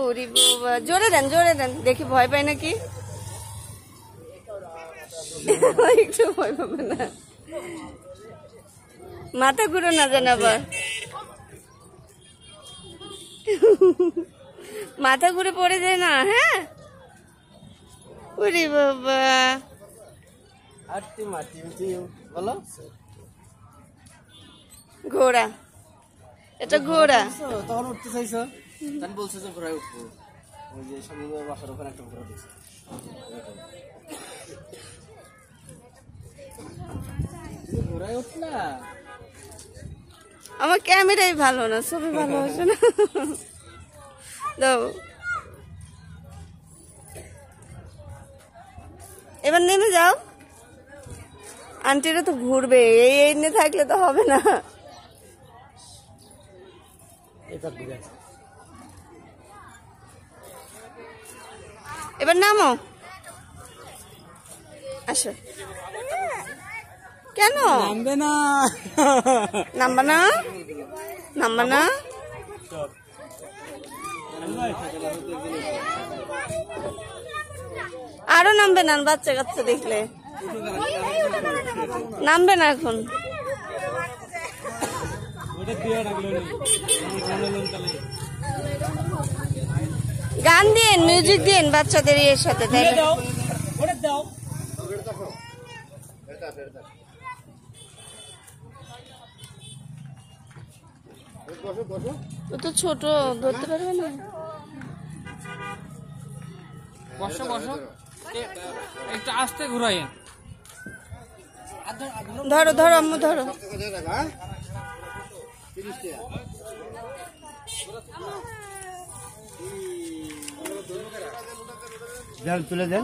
ওরে বাবা, জোরে দেন দেখি ভয় পাই নাকি। একটু ভয় পাবে না, মাথা ঘুরো না যেন আবার, মাথা ঘুরে পড়ে যায় না। হ্যাঁ, ওরে বাবা, ঘোড়া, এটা ঘোড়া। তখন উঠতে চাইছো, তখন বলছো যে ঘোড়ায় উঠবো, ওই যে সমুদ্র বাসার ওখানে একটা ঘোড়া দিয়েছে। ঘোড়ায় উঠলা, আমার ক্যামেরাই ভালো না, ছবি ভালো হচ্ছে না। দাও, এবার নেমে যাও। আন্টিরা তো ঘুরবে, এই এনে থাকলে তো হবে না। এবার নামো, আসো। কেন নামবে না? নামবা না, নামবা না? আরো নামবে না, বাচ্চা কাচ্চা দেখলে নামবে না এখন। গান দিন, মিউজিক দিন বাচ্চাদের এর সাথে, তাই না? ও তো ছোট, ধরতে পারবে না। বসো বসো, একটু আস্তে ঘুরাই। ধরো ধরো আম্মু, ধরো। তুলে দেন।